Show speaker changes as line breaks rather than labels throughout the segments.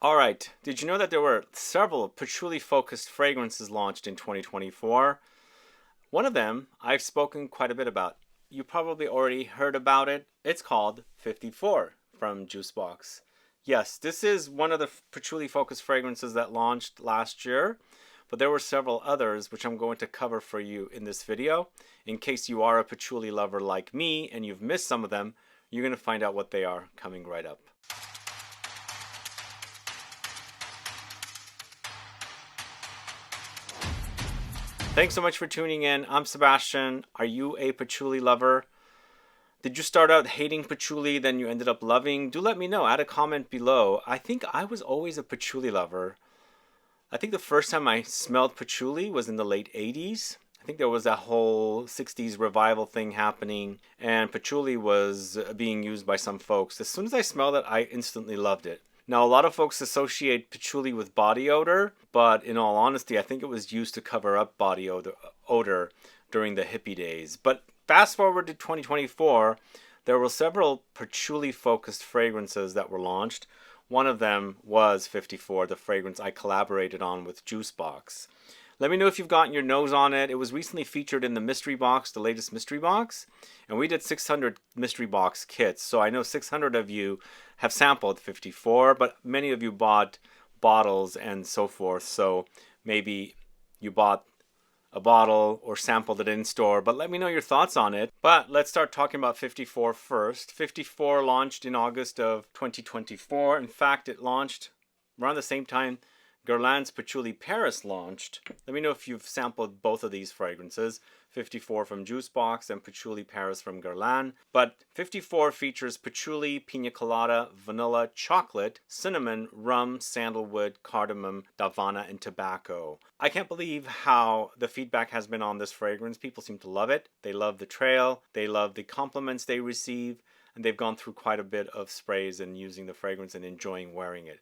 Alright, did you know that there were several patchouli focused fragrances launched in 2024? One of them I've spoken quite a bit about. You probably already heard about it. It's called 54 from JUSBOX. Yes, this is one of the patchouli focused fragrances that launched last year, but there were several others which I'm going to cover for you in this video. In case you are a patchouli lover like me and you've missed some of them, you're going to find out what they are coming right up. Thanks so much for tuning in. I'm Sebastian. Are you a patchouli lover? Did you start out hating patchouli, then you ended up loving? Do let me know. Add a comment below. I think I was always a patchouli lover. I think the first time I smelled patchouli was in the late 80s. I think there was that whole 60s revival thing happening, and patchouli was being used by some folks. As soon as I smelled it, I instantly loved it. Now, a lot of folks associate patchouli with body odor, but in all honesty, I think it was used to cover up body odor during the hippie days. But fast forward to 2024, there were several patchouli-focused fragrances that were launched. One of them was 54, the fragrance I collaborated on with JUSBOX. Let me know if you've gotten your nose on it. It was recently featured in the mystery box, the latest mystery box. And we did 600 mystery box kits. So I know 600 of you have sampled 54, but many of you bought bottles and so forth. So maybe you bought a bottle or sampled it in store, but let me know your thoughts on it. But let's start talking about 54 first. 54 launched in August of 2024. In fact, it launched around the same time Guerlain's Patchouli Paris launched. Let me know if you've sampled both of these fragrances, 54 from JUSBOX and Patchouli Paris from Guerlain. But 54 features patchouli, pina colada, vanilla, chocolate, cinnamon, rum, sandalwood, cardamom, Davana, and tobacco. I can't believe how the feedback has been on this fragrance. People seem to love it. They love the trail. They love the compliments they receive. And they've gone through quite a bit of sprays and using the fragrance and enjoying wearing it.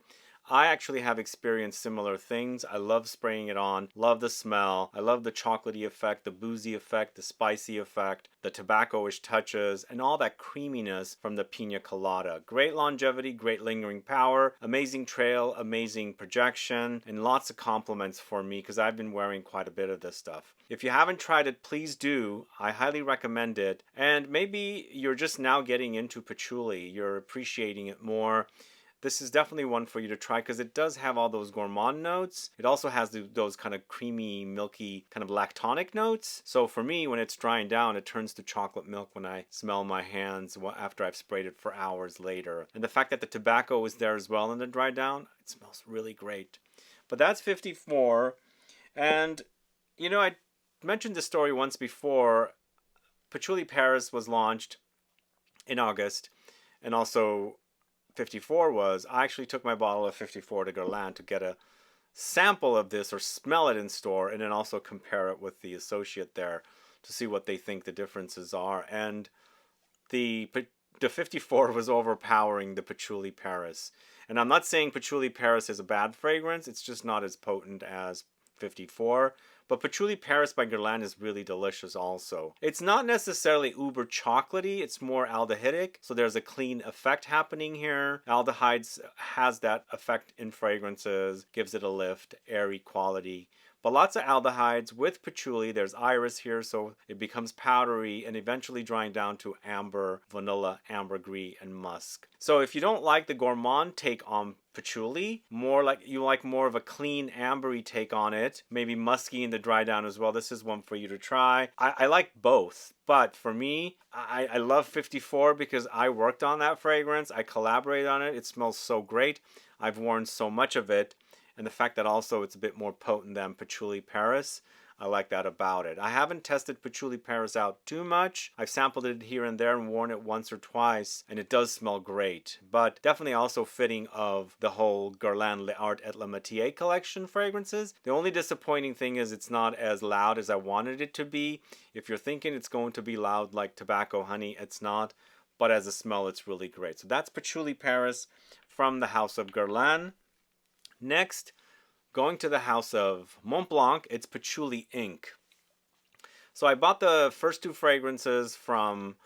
I actually have experienced similar things. I love spraying it on, love the smell. I love the chocolatey effect, the boozy effect, the spicy effect, the tobacco-ish touches, and all that creaminess from the pina colada. Great longevity, great lingering power, amazing trail, amazing projection, and lots of compliments for me because I've been wearing quite a bit of this stuff. If you haven't tried it, please do. I highly recommend it. And maybe you're just now getting into patchouli. You're appreciating it more. This is definitely one for you to try because it does have all those gourmand notes. It also has those kind of creamy, milky, kind of lactonic notes. So for me, when it's drying down, it turns to chocolate milk when I smell my hands after I've sprayed it for hours later. And the fact that the tobacco is there as well in the dry down, it smells really great. But that's 54. And, you know, I mentioned this story once before. Patchouli Paris was launched in August, and also 54 was, I actually took my bottle of 54 to Guerlain to get a sample of this or smell it in store and then also compare it with the associate there to see what they think the differences are. And the 54 was overpowering the Patchouli Paris. And I'm not saying Patchouli Paris is a bad fragrance, it's just not as potent as 54. But Patchouli Paris by Guerlain is really delicious also. It's not necessarily uber chocolatey, it's more aldehydic, so there's a clean effect happening here. Aldehydes has that effect in fragrances, gives it a lift, airy quality. But lots of aldehydes with patchouli. There's iris here, so it becomes powdery and eventually drying down to amber, vanilla, ambergris, and musk. So if you don't like the gourmand take on patchouli, you like more of a clean ambery take on it, maybe musky in the dry down as well, this is one for you to try. I like both, but for me, I love 54 because I worked on that fragrance. I collaborated on it. It smells so great. I've worn so much of it. And the fact that also it's a bit more potent than Patchouli Paris, I like that about it. I haven't tested Patchouli Paris out too much. I've sampled it here and there and worn it once or twice, and it does smell great. But definitely also fitting of the whole Guerlain L'Art et la Métier collection fragrances. The only disappointing thing is it's not as loud as I wanted it to be. If you're thinking it's going to be loud like tobacco honey, it's not. But as a smell, it's really great. So that's Patchouli Paris from the house of Guerlain. Next, going to the house of Montblanc, it's Patchouli Ink. So I bought the first two fragrances from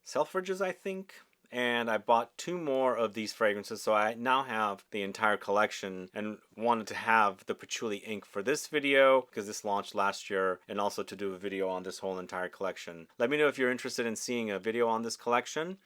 Selfridges, I think, and I bought 2 more of these fragrances, so I now have the entire collection and wanted to have the Patchouli ink for this video because this launched last year, and also to do a video on this whole entire collection. Let me know if you're interested in seeing a video on this collection.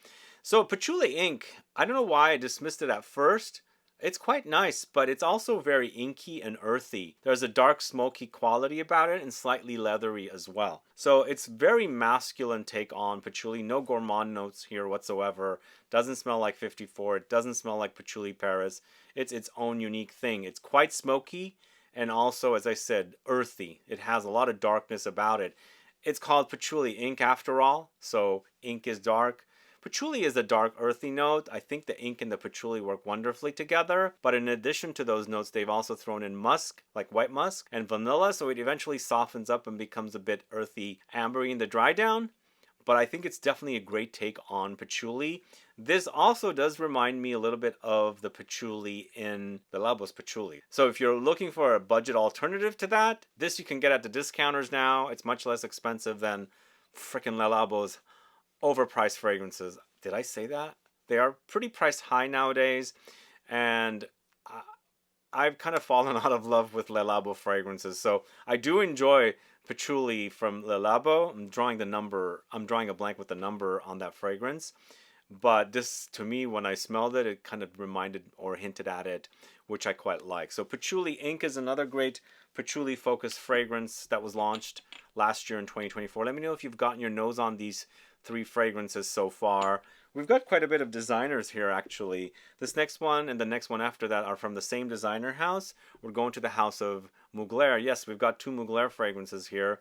So Patchouli ink, I don't know why I dismissed it at first. It's quite nice, but it's also very inky and earthy. There's a dark smoky quality about it and slightly leathery as well. So it's very masculine take on patchouli. No gourmand notes here whatsoever. Doesn't smell like 54. It doesn't smell like Patchouli Paris. It's its own unique thing. It's quite smoky and also, as I said, earthy. It has a lot of darkness about it. It's called Patchouli ink after all, so ink is dark. Patchouli is a dark earthy note. I think the ink and the patchouli work wonderfully together. But in addition to those notes, they've also thrown in musk, like white musk, and vanilla. So it eventually softens up and becomes a bit earthy, ambery in the dry down. But I think it's definitely a great take on patchouli. This also does remind me a little bit of the patchouli in Le Labo's Patchouli. So if you're looking for a budget alternative to that, this you can get at the discounters now. It's much less expensive than frickin' Le Labo's overpriced fragrances. Did I say that? They are pretty priced high nowadays, and I've kind of fallen out of love with Le Labo fragrances. So I do enjoy Patchouli from Le Labo. I'm drawing a blank with the number on that fragrance. But this, to me, when I smelled it, it kind of reminded or hinted at it, which I quite like. So Patchouli ink is another great patchouli focused fragrance that was launched last year in 2024. Let me know if you've gotten your nose on these 3 fragrances so far. We've got quite a bit of designers here, actually. This next one and the next one after that are from the same designer house. We're going to the house of Mugler. Yes, we've got 2 Mugler fragrances here.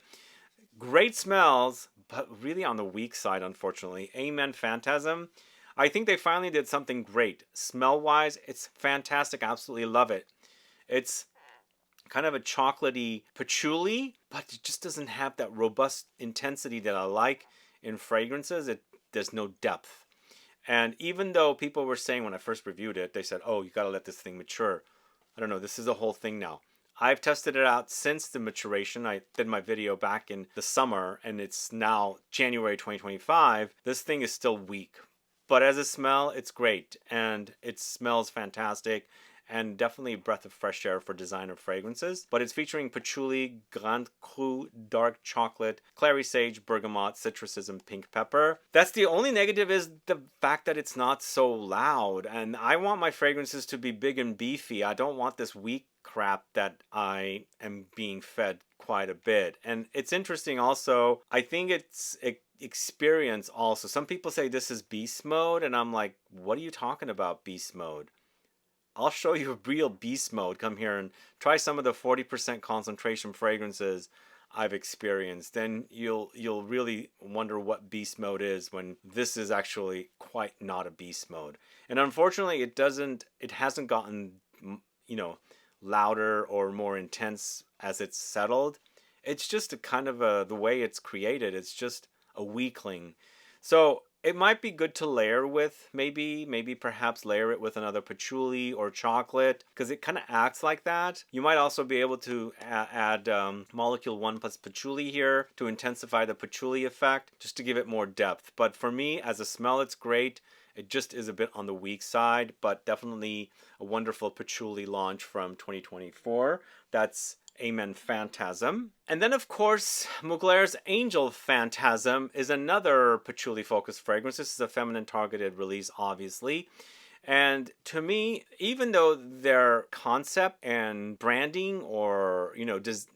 Great smells, but really on the weak side, unfortunately. Amen Phantasm. I think they finally did something great. Smell-wise, it's fantastic. Absolutely love it. It's kind of a chocolatey patchouli, but it just doesn't have that robust intensity that I like in fragrances. There's no depth. And even though people were saying when I first reviewed it, they said, oh, you got to let this thing mature. I don't know. This is a whole thing now. I've tested it out since the maturation. I did my video back in the summer, and it's now January 2025. This thing is still weak. But as a smell, it's great. And it smells fantastic. And definitely a breath of fresh air for designer fragrances. But it's featuring patchouli, Grand Cru, dark chocolate, clary sage, bergamot, citruses, and pink pepper. That's the only negative, is the fact that it's not so loud. And I want my fragrances to be big and beefy. I don't want this weak crap that I am being fed quite a bit. And it's interesting also, I think it's experience also. Some people say this is beast mode, and I'm like, what are you talking about, beast mode? I'll show you a real beast mode. Come here and try some of the 40% concentration fragrances I've experienced. Then you'll really wonder what beast mode is, when this is actually quite not a beast mode. And unfortunately, it hasn't gotten, louder or more intense as it's settled. It's just a kind of the way it's created. It's just a weakling. So it might be good to layer with, maybe perhaps layer it with another patchouli or chocolate, because it kind of acts like that. You might also be able to add molecule 1 plus patchouli here to intensify the patchouli effect, just to give it more depth. But for me, as a smell, it's great. It just is a bit on the weak side, but definitely a wonderful patchouli launch from 2024. That's Amen Phantasm. And then, of course, Mugler's Angel Phantasm is another patchouli-focused fragrance. This is a feminine targeted release, obviously. And to me, even though their concept and branding, or,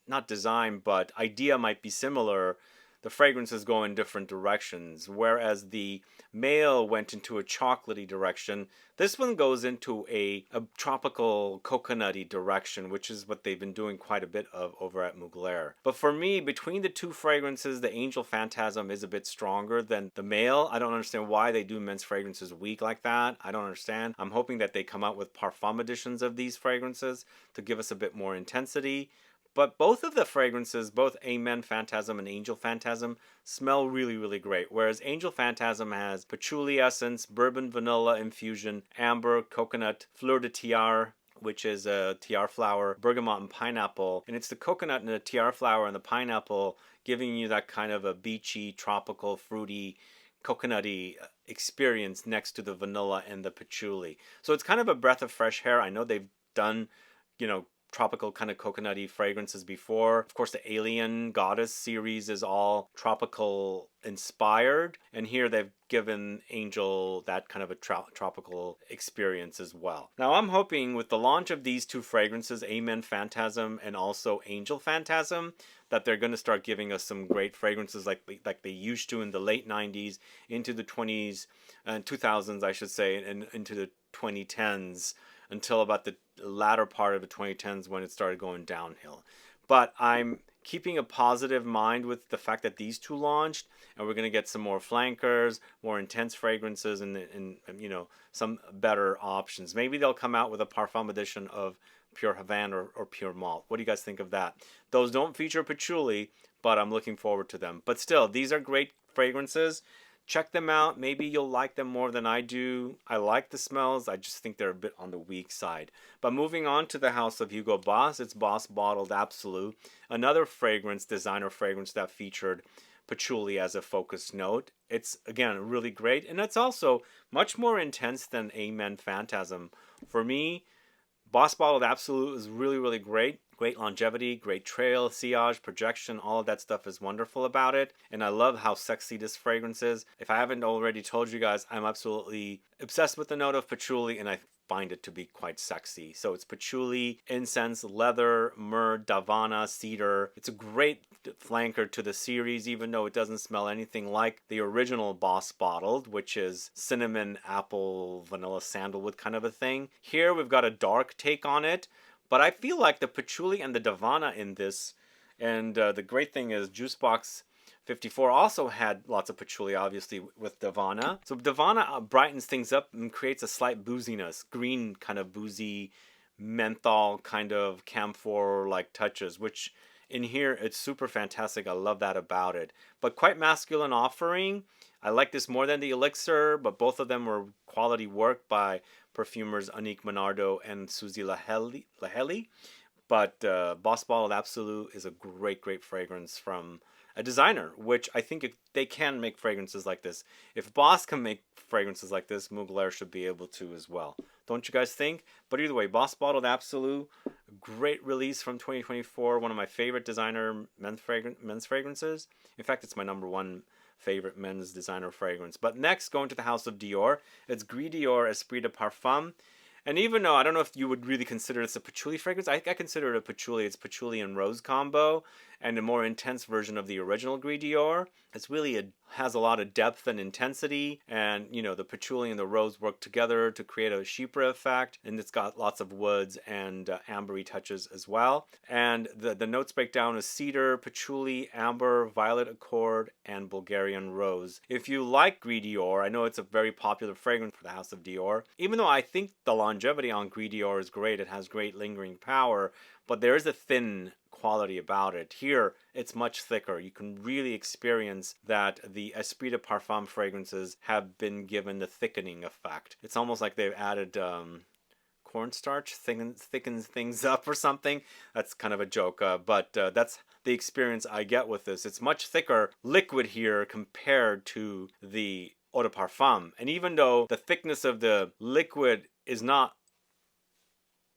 not design, but idea might be similar, the fragrances go in different directions. Whereas the male went into a chocolatey direction, this one goes into a tropical coconutty direction, which is what they've been doing quite a bit of over at Mugler. But for me, between the 2 fragrances, the Angel Phantasm is a bit stronger than the male. I don't understand why they do men's fragrances weak like that. I don't understand. I'm hoping that they come out with parfum editions of these fragrances to give us a bit more intensity. But both of the fragrances, both Amen Phantasm and Angel Phantasm, smell really, really great. Whereas Angel Phantasm has patchouli essence, bourbon vanilla infusion, amber, coconut, Fleur de Taire, which is a tiare flower, bergamot, and pineapple. And it's the coconut and the tiare flower and the pineapple giving you that kind of a beachy, tropical, fruity coconutty experience next to the vanilla and the patchouli. So it's kind of a breath of fresh air. I know they've done, you know, tropical kind of coconutty fragrances before. Of course, the Alien Goddess series is all tropical inspired, and here they've given Angel that kind of a tropical experience as well. Now I'm hoping with the launch of these two fragrances, Amen Phantasm and also Angel Phantasm, that they're going to start giving us some great fragrances like they used to in the late 90s into the 20s and 2000s, I should say, and into the 2010s, until about the latter part of the 2010s when it started going downhill. But I'm keeping a positive mind with the fact that these two launched, and we're going to get some more flankers, more intense fragrances, and you know, some better options. Maybe they'll come out with a Parfum edition of Pure Havana or Pure Malt. What do you guys think of that? Those don't feature patchouli, but I'm looking forward to them. But still, these are great fragrances. Check them out. Maybe you'll like them more than I do. I like the smells. I just think they're a bit on the weak side. But moving on to the house of Hugo Boss, it's Boss Bottled Absolu, another fragrance, designer fragrance that featured patchouli as a focus note. It's, again, really great. And it's also much more intense than Amen Phantasm. For me, Boss Bottled Absolu is really, really great. Great longevity, great trail, sillage, projection, all of that stuff is wonderful about it. And I love how sexy this fragrance is. If I haven't already told you guys, I'm absolutely obsessed with the note of patchouli, and I find it to be quite sexy. So it's patchouli, incense, leather, myrrh, davana, cedar. It's a great flanker to the series, even though it doesn't smell anything like the original Boss Bottled, which is cinnamon, apple, vanilla, sandalwood kind of a thing. Here we've got a dark take on it. But I feel like the patchouli and the Davana in this, and the great thing is JUSBOX 54 also had lots of patchouli, obviously, with Davana. So Davana brightens things up and creates a slight booziness, green kind of boozy, menthol kind of camphor-like touches, which in here, it's super fantastic. I love that about it. But quite masculine offering. I like this more than the Elixir, but both of them were quality work by perfumers Anique Menardo and Suzy Laheli. But Boss Bottled Absolu is a great, great fragrance from a designer, which I think they can make fragrances like this. If Boss can make fragrances like this, Mugler should be able to as well. Don't you guys think? But either way, Boss Bottled Absolu, great release from 2024. One of my favorite designer men's fragrances. In fact, it's my #1 favorite men's designer fragrance. But next, going to the house of Dior, it's Gris Dior Esprit de Parfum. And even though I don't know if you would really consider this a patchouli fragrance, I consider it a patchouli. It's patchouli and rose combo, and a more intense version of the original Gris Dior. It's really has a lot of depth and intensity, and you know, the patchouli and the rose work together to create a chypre effect, and it's got lots of woods and ambery touches as well. And the notes break down as cedar, patchouli, amber, violet accord, and Bulgarian rose. If you like Gris Dior, I know it's a very popular fragrance for the house of Dior. Even though I think the longevity on Gris Dior is great, it has great lingering power, but there is a thin quality about it. Here, it's much thicker. You can really experience that the Esprit de Parfum fragrances have been given the thickening effect. It's almost like they've added cornstarch, thickens things up or something. That's kind of a joke, but that's the experience I get with this. It's much thicker liquid here compared to the Eau de Parfum. And even though the thickness of the liquid is not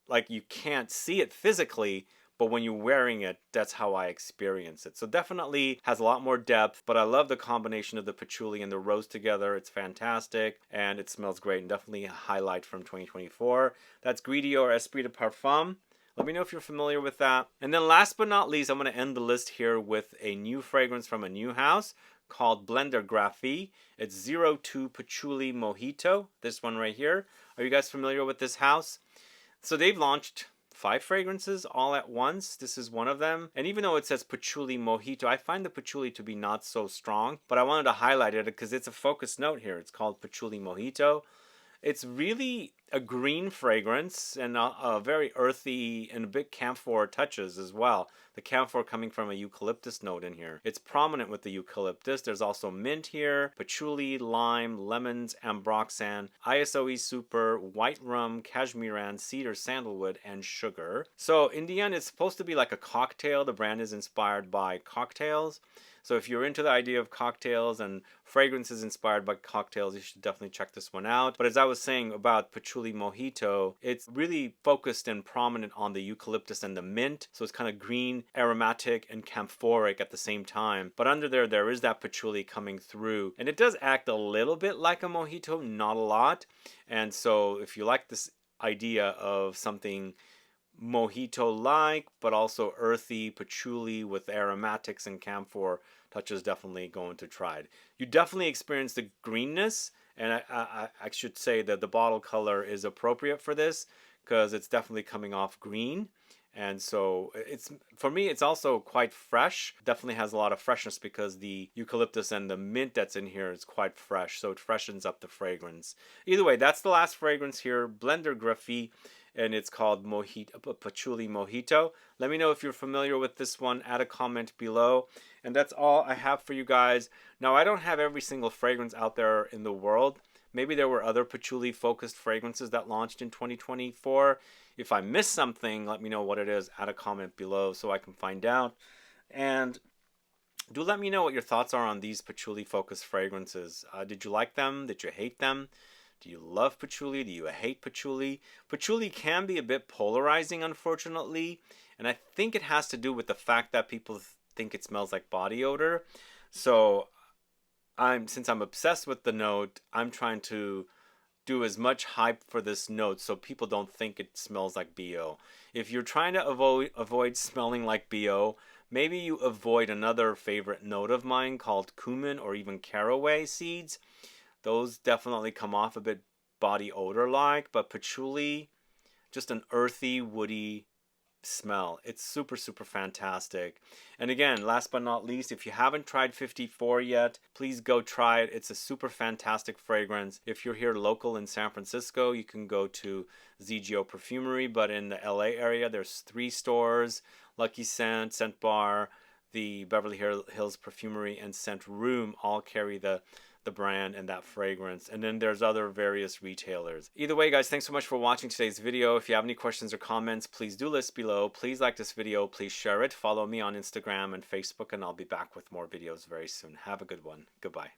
like you can't see it physically, but when you're wearing it, that's how I experience it. So definitely has a lot more depth, but I love the combination of the patchouli and the rose together. It's fantastic, and it smells great, and definitely a highlight from 2024. That's Gris Dior Esprit de Parfum. Let me know if you're familiar with that. And then last but not least, I'm going to end the list here with a new fragrance from a new house called BLNDRGRPHY. It's 02 Patchouli Mojito, this one right here. Are you guys familiar with this house? So they've launched 5 fragrances all at once. This is one of them. And even though it says Patchouli Mojito, I find the patchouli to be not so strong, but I wanted to highlight it because it's a focus note here. It's called Patchouli Mojito. It's really a green fragrance and a very earthy and a bit camphor touches as well. The camphor coming from a eucalyptus note in here. It's prominent with the eucalyptus. There's also mint here, patchouli, lime, lemons, ambroxan, ISOE super, white rum, cashmeran, cedar, sandalwood, and sugar. So in the end, it's supposed to be like a cocktail. The brand is inspired by cocktails. So if you're into the idea of cocktails and fragrances inspired by cocktails, you should definitely check this one out. But as I was saying about Patchouli Mojito, it's really focused and prominent on the eucalyptus and the mint. So it's kind of green, aromatic, and camphoric at the same time. But under there is that patchouli coming through. And it does act a little bit like a mojito, not a lot. And so if you like this idea of something mojito-like, but also earthy patchouli with aromatics and camphor touches, definitely going to try it. You definitely experience the greenness, and I should say that the bottle color is appropriate for this because it's definitely coming off green. And so it's, for me, it's also quite fresh. Definitely has a lot of freshness because the eucalyptus and the mint that's in here is quite fresh. So it freshens up the fragrance. Either way, that's the last fragrance here, BLNDRGRPHY, and it's called Patchouli Mojito. Let me know if you're familiar with this one. Add a comment below. And that's all I have for you guys. Now, I don't have every single fragrance out there in the world. Maybe there were other patchouli focused fragrances that launched in 2024. If I missed something, let me know what it is. Add a comment below so I can find out. And do let me know what your thoughts are on these patchouli focused fragrances. Did you like them? Did you hate them? Do you love patchouli? Do you hate patchouli? Patchouli can be a bit polarizing, unfortunately. And I think it has to do with the fact that people think it smells like body odor. So since I'm obsessed with the note, I'm trying to do as much hype for this note so people don't think it smells like BO. If you're trying to avoid smelling like BO, maybe you avoid another favorite note of mine called cumin or even caraway seeds. Those definitely come off a bit body odor-like, but patchouli, just an earthy, woody smell. It's super, super fantastic. And again, last but not least, if you haven't tried 54 yet, please go try it. It's a super fantastic fragrance. If you're here local in San Francisco, you can go to ZGO Perfumery, but in the LA area, there's 3 stores, Lucky Scent, Scent Bar, the Beverly Hills Perfumery, and Scent Room all carry the brand and that fragrance. And then there's other various retailers. Either way, guys, thanks so much for watching today's video. If you have any questions or comments, please do list below. Please like this video. Please share it. Follow me on Instagram and Facebook, and I'll be back with more videos very soon. Have a good one. Goodbye.